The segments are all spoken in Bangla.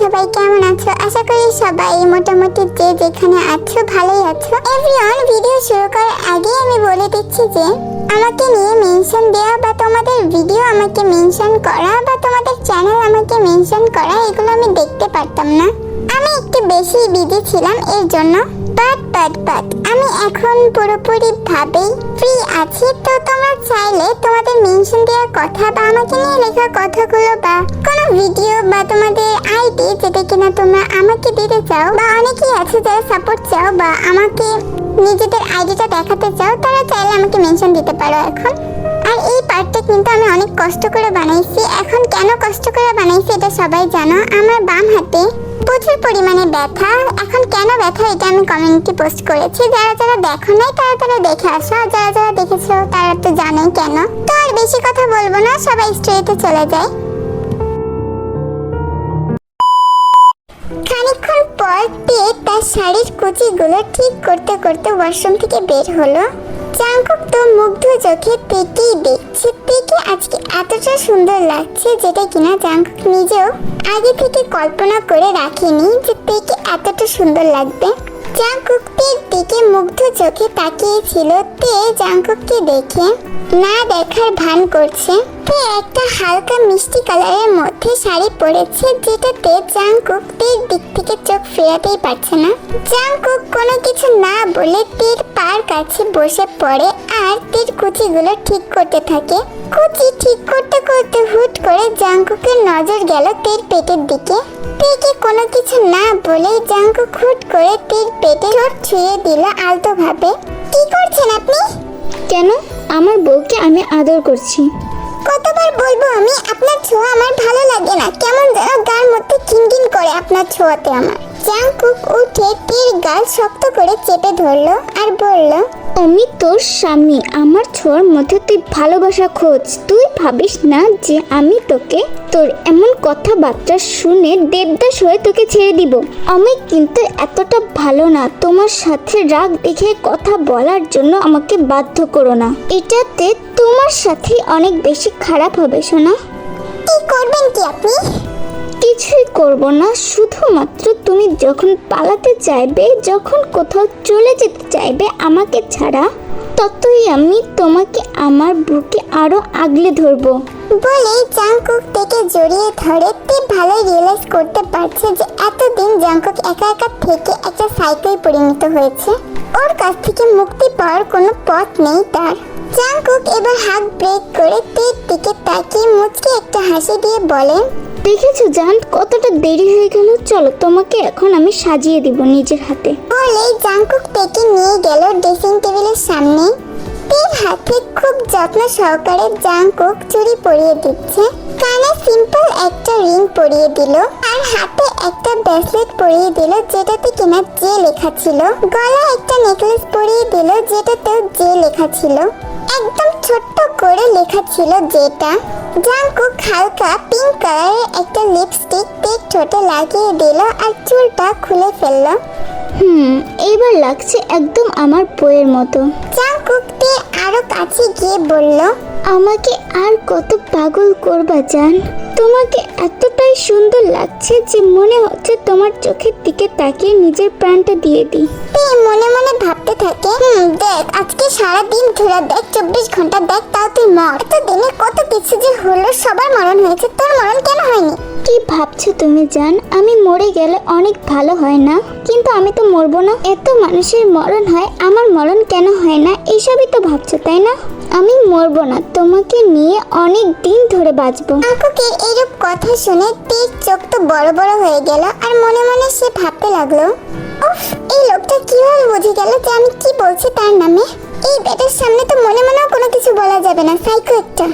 সবাই কেমন আছো? আশা করি সবাই মোটামুটি যে যেখানে আছো ভালোই আছো। এভরিওয়ান, ভিডিও শুরু করার আগে আমি বলে দিচ্ছি যে আমাকে নিয়ে মেনশন দেওয়া বা তোমাদের ভিডিও আমাকে মেনশন করা বা তোমাদের চ্যানেল আমাকে মেনশন করা এগুলো আমি দেখতে পারতাম না। আমি একটু বেশি বিজি ছিলাম এর জন্য। বাট আমি এখন পুরোপুরি ভাবেই ফ্রি আছি। তো তোমরা চাইলে তোমাদের মেনশন দেওয়ার কথা বা আমাকে নিয়ে লেখা কথাগুলো বা কোনো ভিডিও বা তোমাদের আইডি যেটা কিনা তোমরা আমাকে দিতে চাও বা অনেকেই আছে যারা সাপোর্ট চাও বা আমাকে নিজেদের আইডিটা দেখাতে চাও, তারা চাইলে আমাকে মেনশন দিতে পারো এখন। আর এই পার্টটা কিন্তু আমি অনেক কষ্ট করে বানাইছি। এখন কেন কষ্ট করে বানাইছি এটা সবাই জানো। আমার বাম হাতে প্রচুর পরিমাণে ব্যথা। এখন কেন ব্যথা এটা আমি কমিউনিটি পোস্ট করেছি। যারা যারা দেখো নাই তারা দেখে আসো, আর যারা যারা দেখেছো তারা তো জানে কেন। তো আর বেশি কথা বলবো না, সবাই স্ট্রেটে চলে যায়। খানিকক্ষণ পর তে তার শাড়ির কুচিগুলো ঠিক করতে করতে ওয়াশরুম থেকে বের হলো। জাংকুক তো মুগ্ধ চোখে তেকেই দেখছে। তেকে আজকে এতটা সুন্দর লাগছে যেটা কিনা জাংকুক নিজেও আগে থেকে কল্পনা করে রাখেনি যে তেকে এতটা সুন্দর লাগবে। জাংকুক তের দিকে মুগ্ধ চোখে তাকিয়েছিল। তে জাংকুককে দেখে না দেখার ভান করছে। তে একটা হালকা মিষ্টি কালারের মধ্যে শাড়ি পরেছে যেটাতে জাংকুক তের দিক থেকে চোখ ফেরাতেই পারছে না। জাংকুক কোনো কিছু না বলে তের পার কাছে বসে পড়ে আর তের কুচিগুলো ঠিক করতে থাকে। কুচি ঠিক করতে করতে হুট করে জাংকুকের নজর গেল তের পেটের দিকে। তেকে কোনো কিছু না বলেই জাংকুক হুট করে তের পেটে ঠোঁট ছুঁয়ে দিল আলতো ভাবে। কি করছেন আপনি? কেন? আমার বউকে আমি আদর করছি। কতবার বলবো আমি, আপনার ছোঁয়া আমার ভালো লাগে না। কেমন যেন গার মধ্যে কিনকিন করে আপনার ছোঁয়াতে আমার। জাংকুক উঠে তীর গাল শক্ত করে চেপে ধরলো আর বলল, আমি তোর স্বামী, আমার ছোঁয়ার মধ্যে তুই ভালোবাসা খোঁজ। তুই ভাবিস না যে আমি তোকে তোর এমন কথাবার্তা শুনে দেবদাস হয়ে তোকে ছেড়ে দিব। আমি কিন্তু এতটা ভালো না। তোমার সাথে রাগ দেখে কথা বলার জন্য আমাকে বাধ্য করো না। এটাতে তোমার সাথে অনেক বেশি খারাপ হবে শোনা। কি করবেন কি আপনি? কিছুই করব না, শুধুমাত্র তুমি যখন পালাতে চাইবে, যখন কোথাও চলে যেতে চাইবে আমাকে ছাড়া, ততই আমি তোমাকে আমার বুকে আরো আগলে ধরবো। বলেই জাংকুক থেকে জড়িয়ে ধরে। তে ভালোই রিয়েলাইজ করতে পারছে যে এতদিন জাংকুক একা একা থেকে একটা সাইকোয় পরিণত হয়েছে। ওর কাছ থেকে মুক্তি পাওয়ার কোনো পথ নেই তার। জাংকুক এবার হাত ব্রেক করে তের দিকে তাকিয়ে মুচকে একটা হাসি দিয়ে বলে, দেখেছো জান, কতটা দেরি হয়ে গেল। চলো তোমাকে এখন আমি সাজিয়ে দিব নিজের হাতে। বলেই জাংকুক তেকে নিয়ে গেল ড্রেসিং টেবিলের সামনে। তের হাতে খুব যত্ন সহকারে জাংকুক চুড়ি পরিয়ে দিচ্ছে। কানে সিম্পল একটা রিং পরিয়ে দিল আর হাতে একটা ব্রেসলেট পরিয়ে দিল যেটাতে কিনা যে লেখা ছিল। গলায় একটা নেকলেস পরিয়ে দিল যেটাতেও যে লেখা ছিল। একদম ছোট্ট করে লেখা ছিল যেটা। জাংকুক হালকা পিঙ্ক কালারের একটা লিপস্টিক তের ঠোঁটে লাগিয়ে দিল আর চুলটা খুলে ফেলল। এইবার লাগছে একদম আমার বইয়ের মতো। জাংকুক তে আরো কাছে গিয়ে বলল, আমাকে আর কত পাগল করবা জান? তোমাকে এতটাই সুন্দর লাগছে যে মনে হচ্ছে তোমার চোখের দিকে তাকিয়ে নিজের প্রাণটা দিয়ে দিই। তে মনে মনে ভাবতে থাকে, দেখ আজকে সারা দিন ধরে দেখ, 24 ঘন্টা দেখ, তাও তুই মর। এতদিনে কত কিছু যে হলো, সবার মরণ হয়েছে, তোর মরণ কেন হয়নি? কি ভাবছো তুমি জান? আমি মরে গেলে অনেক ভালো হয় না? কিন্তু আমি তো মরবো না। এত মানুষের মরণ হয়, আমার মরণ কেন হয় না? এইসবই তো ভাবছো তাই না? আমি মরবো না, তোমাকে নিয়ে অনেক দিন ধরে বাঁচবো। জাংকুকের এরূপ কথা শুনে তের চোখ তো বড় বড় হয়ে গেল আর মনে মনে সে ভাবতে লাগলো, উফ, এই লোকটা কিভাবে বুঝে গেল যে আমি কি বলছি তার নামে। এই বেটার সামনে তো মনে মনেও কোনো কিছু বলা যাবে না, সাইকো একটা।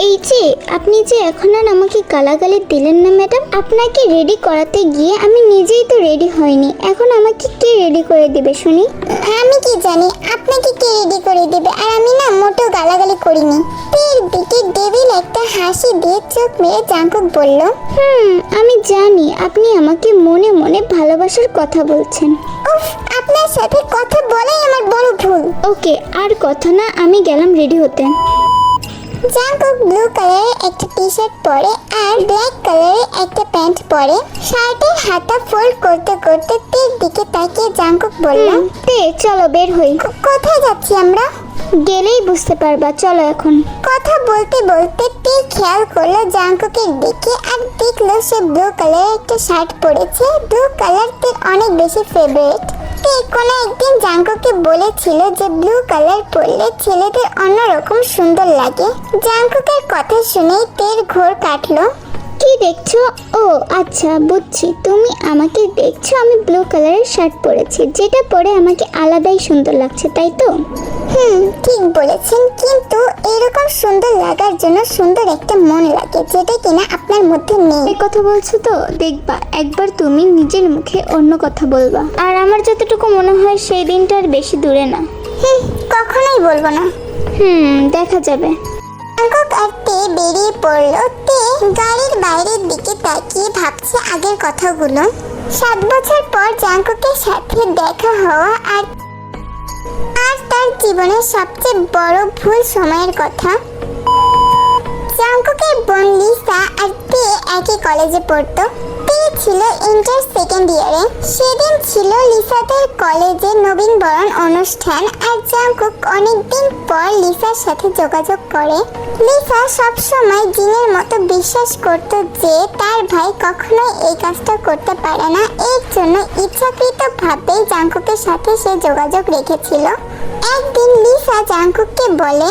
এই যে আপনি যে এখন আর আমাকে গালাগালি দিলেন না ম্যাডাম, আপনাকে রেডি করাতে গিয়ে আমি নিজেই তো রেডি হইনি। এখন আমাকে কে রেডি করে দিবে শুনি? আমি কি জানি আপনাকে কে রেডি করে দিবে। আর আমি না মোটেও গালাগালি করিনি। তের দিকে ডেভিল একটা হাসি দিয়ে চোখ মেরে জাংকুক বলল, আমি জানি আপনি আমাকে মনে মনে ভালোবাসার কথা বলছেন। উফ, আপনার সাথে কথা বলাই আমার বড় ভুল। ওকে, আর কথা না, আমি গেলাম রেডি হতে। জাঙ্কুক ব্লু কালারের একটা টি শার্ট পরে আর ব্ল্যাক কালারের একটা প্যান্ট পরে। শার্টের হাতা ফোল্ড করতে করতে তের দিকে তাকিয়ে জাঙ্কুক বলল, তে চলো বের হই। কোথায় যাচ্ছি আমরা? গেলেই বুঝতে পারবা, চলো এখন। কথা বলতে বলতে তে খেয়াল করলো জাঙ্কুকের দিকে আর দেখলো সে ব্লু কালারের একটা শার্ট পরেছে। ব্লু কালার তের অনেক বেশি ফেভারিট। তে কোনো একদিন জাঙ্কুককে বলেছিল যে ব্লু কালার পরলে ছেলেদের অন্যরকম সুন্দর লাগে। জাঙ্কুকের কথা শুনেই তের ঘোর কাটলো। কি দেখছো? ও আচ্ছা বুঝছি, তুমি আমাকে দেখছো আমি ব্লু কালারের শার্ট পরেছি, যেটা পরে আমাকে আলাদাই সুন্দর লাগছে, তাই তো? ঠিক বলেছেন, কিন্তু এরকম সুন্দর লাগার জন্য সুন্দর একটা মন লাগে, যেটা কিনা আপনার মধ্যে নেই। এই কথা বলছো তো, দেখবা একবার তুমি নিজের মুখে অন্য কথা বলবা। আর আমার যতটুকু মনে হয় সেই দিনটা আর বেশি দূরে না। কখনোই বলবো না। দেখা যাবে। জাঙ্কুক আর তে বেরিয়ে পড়লো। তে গাড়ির বাইরের দিকে তাকিয়ে ভাবছে আগের কথাগুলো। 7 বছর পর জাঙ্কুকের সাথে দেখা হওয়া আর তার জীবনের সবচেয়ে বড় ভুল সময়ের কথা। জাঙ্কুকের বোন লিসা আর তে একই কলেজে পড়তো। তে ছিল ইন্টার সেকেন্ড ইয়ারে। সেদিন ছিল লিসাদের কলেজে নবীনবরণ অনুষ্ঠান আর জাঙ্কুক অনেকদিন পর লিসার সাথে যোগাযোগ করে। লিসা সবসময় জিনের মতো বিশ্বাস করত যে তার ভাই কখনোই এই কাজটা করতে পারে না, এর জন্য ইচ্ছাকৃতভাবেই জাঙ্কুকের সাথে সে যোগাযোগ রেখেছিল। একদিন লিসা জাঙ্কুককে বলে,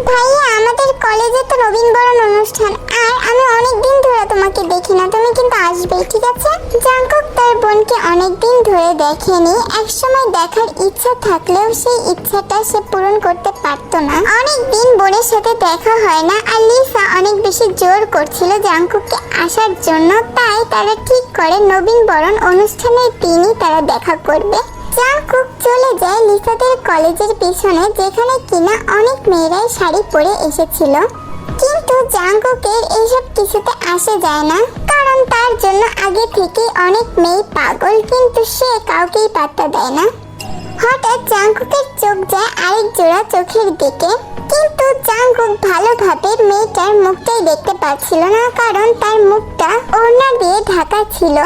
ভাইয়া আমাদের কলেজে তো নবীনবরণ অনুষ্ঠান আর আমি অনেকদিন ধরে তোমাকে দেখি না, তুমি কিন্তু আসবেই, ঠিক আছে? জাঙ্কুক তার বোনকে অনেকদিন ধরে দেখেনি। একসময় দেখার ইচ্ছা থাকলেও সেই ইচ্ছাটা সে পূরণ করতে পারতো না। অনেকদিন বোনের সাথে দেখা হয় না আর লিসা অনেক বেশি জোর করছিল জাঙ্কুককে আসার জন্য, তাই তারা ঠিক করে নবীনবরণ অনুষ্ঠানের দিনই তারা দেখা করবে। জাঙ্কুক চলে যায় লিসাদের কলেজের পিছনে, যেখানে কিনা অনেক মেয়েরাই শাড়ি পরে এসেছিল। কিন্তু জাঙ্কুকের এইসব কিছুতে আসে যায় না, কারণ তার জন্য আগে থেকে অনেক মেয়ে পাগল, কিন্তু সে কাউকেই পাত্তা দেয় না। হঠাৎ জাঙ্কুকের চোখ যায় আরেক জোড়া চোখের দিকে, কিন্তু জাঙ্কুক ভালোভাবে মেয়েটার মুখটাই দেখতে পাচ্ছিল না, কারণ তার মুখটা ওড়না দিয়ে ঢাকা ছিল।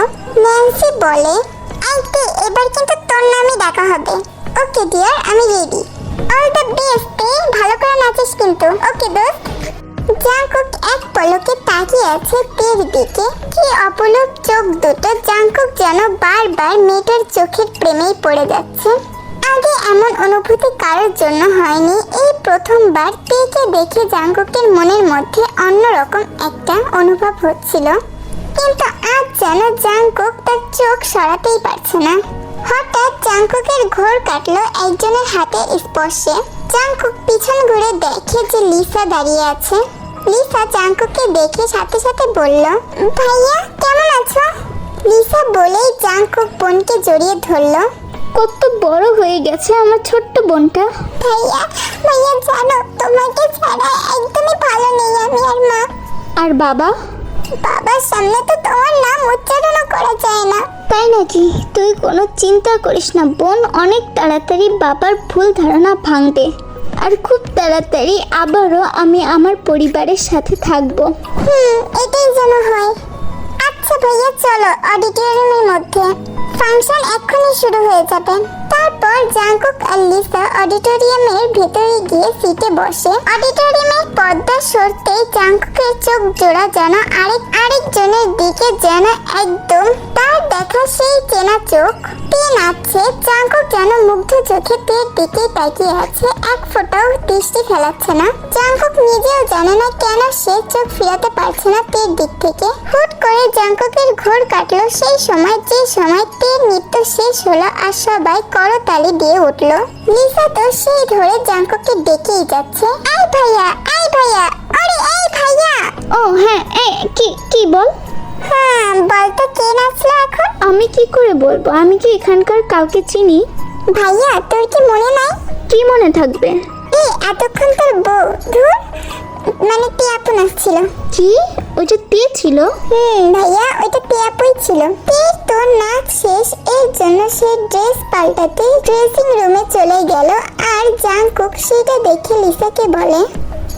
ন্যান্সি বলে, আইতে এবার কিন্তু তোর নামই ডাকা হবে। ওকে ডিয়ার, আমি রেডি। অল দ্য বেস্ট, ভালো করে নাচিস কিন্তু। ওকে দোস্ত। জাঙ্কুক এক পলকে তাকিয়ে আছে তের দিকে। কি অপলক চোখ দুটো! জাঙ্কুক যেন বারবার মেয়েটার চোখের প্রেমেই পড়ে যাচ্ছে। আগে এমন অনুভূতি কারোর জন্য হয়নি, এই প্রথমবার তেকে দেখে জাঙ্কুকের মনের মধ্যে অন্যরকম একটা অনুভব হচ্ছিল। কিন্তু আজ যেন জাঙ্কুক তার চোখ সরাতেই পারছে না। হঠাৎ জাঙ্কুকের ঘোর কাটলো একজনের হাতের স্পর্শে। জাঙ্কুক পিছন ঘুরে দেখে যে লিসা দাঁড়িয়ে আছে। লিসা জাঙ্কুককে দেখে সাথে সাথে বলল, ভাইয়া কেমন আছো? লিসা বলেই জাঙ্কুক বোনকে জড়িয়ে ধরলো। কত বড় হয়ে গেছে আমার ছোট্ট বোনটা। ভাইয়া ভাইয়া জানো তোমাকে ছাড়া একদমই ভালো নেই আমি আর মা। আর বাবা? বাবার সামনে তো তোমার নাম উচ্চারণও করা যায় না। তাই নাকি? তুই কোনো চিন্তা করিস না বোন, অনেক তাড়াতাড়ি বাবার ভুল ধারণা ভাঙবে আর খুব তাড়াতাড়ি আবারও আমি আমার পরিবারের সাথে থাকবো। এটাই যেন হয়। আচ্ছা ভাইয়া চলো অডিটোরিয়ামের মধ্যে, ফাংশন এক্ষুনি শুরু হয়ে যাবে। তারপর জাঙ্কুক আর লিসা অডিটোরিয়ামের ভেতরে গিয়ে সিটে বসে। অডিটোরিয়ামের পর্দা সরতেই জাঙ্কুকের চোখ জোড়া যেন আরেকজনের দিকে, যেন একদম তার দেখা সেই চেনা চোখ। তে নাচছে, জাঙ্কুক যেন মুগ্ধ চোখে তের দিকে তাকিয়ে আছে, এক ফোঁটাও দৃষ্টি ফেলাচ্ছে না। জাঙ্কুক নিজেও জানে না কেন সে চোখ ফিরাতে পারছে না তের দিক থেকে। হুট করে জাঙ্কুকের ঘোর কাটলো সেই সময়, যে সময় তের নৃত্য শেষ হলো আর সবাই করতালি দিয়ে উঠলো। লিসা তো সেই ধরে জাঙ্কুককে ডেকেই যাচ্ছে, আই ভাইয়া, আই ভাইয়া, আরে এই ভাইয়া। ও হ্যাঁ, কি বল? হ্যাঁ বলতো কে নাচলো এখন? আমি কি করে বলবো, আমি কি এখানকার কাউকে চিনি? ভাইয়া তোর কি মনে নাই? কি মনে থাকবে? এতক্ষণ তোর বউ, ধুর, মানে টিয়াপু নাচছিল। কি? ওইটা তে ছিল? ভাইয়া ওইটা টিয়াপুই ছিল। তোর নাচ শেষ, এর জন্য সে ড্রেস পাল্টাতে ড্রেসিং রুমে চলে গেল। আর জাঙ্কুক সেটা দেখে লিসাকে বলে,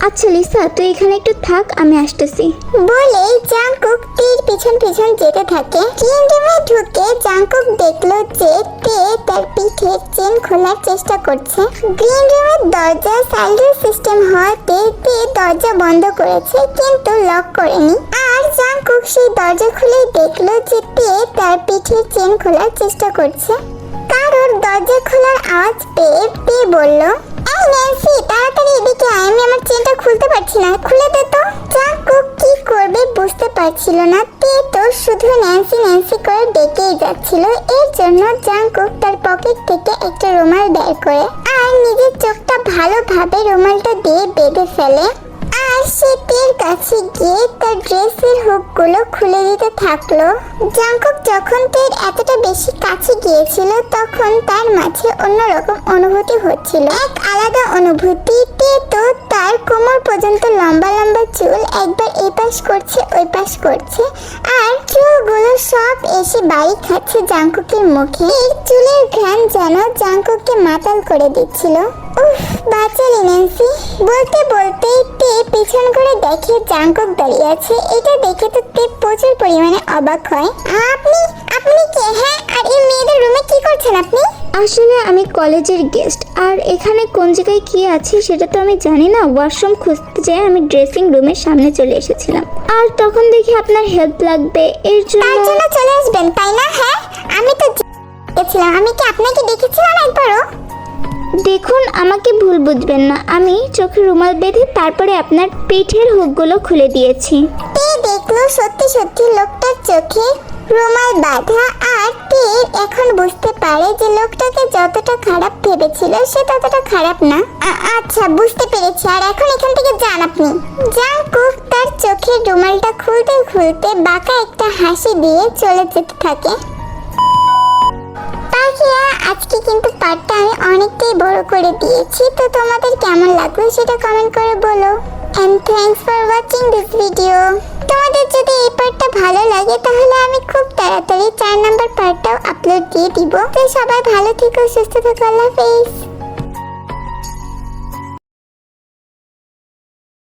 আচ্ছা লিসা, তুই এখানে একটু থাক, আমি আসতেছি। বলে জাংকুক তীর পিছন পিছন যেতে থাকে। ক্লিন রুমে ঢুকে জাংকুক দেখলো যে তে তার পিঠের চেন খোলার চেষ্টা করছে। গ্রিন রুমের দরজা সাইলেন্ট সিস্টেম হওয়াতে তে দরজা বন্ধ করেছে কিন্তু লক করেনি। আর জাংকুক সেই দরজা খুলে দেখলো যে তে তার পিঠের চেন খোলার চেষ্টা করছে। কারোর দরজা খোলার আওয়াজ পেয়ে তে বলল, এই ন্যান্সি, তাড়াতাড়ি এদিকে আয়, আমি আমার চেনটা খুলতে পারছি না, খুলে দে তো। জাংকুক কি করবে বুঝতে পারছিল না। তে তো শুধু ন্যান্সি ন্যান্সি করে ডেকেই যাচ্ছিল। এর জন্য জাংকুক তার পকেট থেকে একটা রুমাল বের করে আর নিজের চোখটা ভালোভাবে রুমালটা দিয়ে বেঁধে ফেলে। আর সে তের কাছে গিয়ে তার ড্রেসের হুকগুলো খুলে দিতে থাকলো। জাংকুক যখন তের এতটা বেশি কাছে গিয়েছিল তখন তার মাঝে অন্যরকম অনুভূতি হচ্ছিল, এক আলাদা অনুভূতি। তে তো তার কোমর পর্যন্ত লম্বা লম্বা চুল একবার এই পাশ করছে ওই পাশ করছে, আর চুলগুলো সব এসে বাড়ি খাচ্ছে জাংকুকের মুখে। এই চুলের ঘ্রাণ যেন জাংকুককে মাতাল করে দিচ্ছিল। উফ, বাঁচালি ন্যান্সি। বলতে বলতে তে পেছন করে দেখে জাংকুক দাঁড়িয়ে আছে। এটা দেখে তো তে প্রচুর পরিমাণে অবাক হয়। আপনি আপনি কে? হ্যাঁ, আর এই মেয়েদের রুমে কি করছেন আপনি? আসলে আমি কলেজের গেস্ট, আর এখানে কোন জায়গায় কি আছে সেটা তো আমি জানি না। ওয়াশরুম খুঁজতে যেয়ে আমি ড্রেসিং রুমের সামনে চলে এসেছিলাম, আর তখন দেখি আপনার হেল্প লাগবে, এর তার জন্য। জন্য চলে আসবেন তাই না? হ্যাঁ, আমি তো গেছিলাম। আমি কি আপনাকে দেখেছিলাম একবারও? দেখুন, আমাকে ভুল বুঝবেন না, আমি চোখে রুমাল বেঁধে তারপরে আপনার পিঠের হুকগুলো খুলে দিয়েছি। তে দেখলো সত্যি সত্যি লোকটার চোখে রুমাল বাঁধা। আর তে এখন বুঝতে পারে যে লোকটাকে যতটা খারাপ ভেবেছিল সে ততটা খারাপ না। আচ্ছা, বুঝতে পেরেছি। আর এখন এখান থেকে যান আপনি। জাংকুক তার চোখের রুমালটা খুলতে খুলতে বাঁকা একটা হাসি দিয়ে চলে যেতে থাকে। পাখিরা, আজকে কিন্তু পার্টটা আমি অনেকটাই বড় করে দিয়েছি, তো তোমাদের কেমন লাগলো সেটা কমেন্ট করে বলো। And thanks for watching this video. তোমাদের যদি এই পার্টটা ভালো লাগে তাহলে আমি খুব তাড়াতাড়ি 4 নাম্বার পার্টটাও আপলোড দিয়ে দিব। তো সবাই ভালো থেকো, সুস্থ থেকো, আল্লাহ হাফেজ।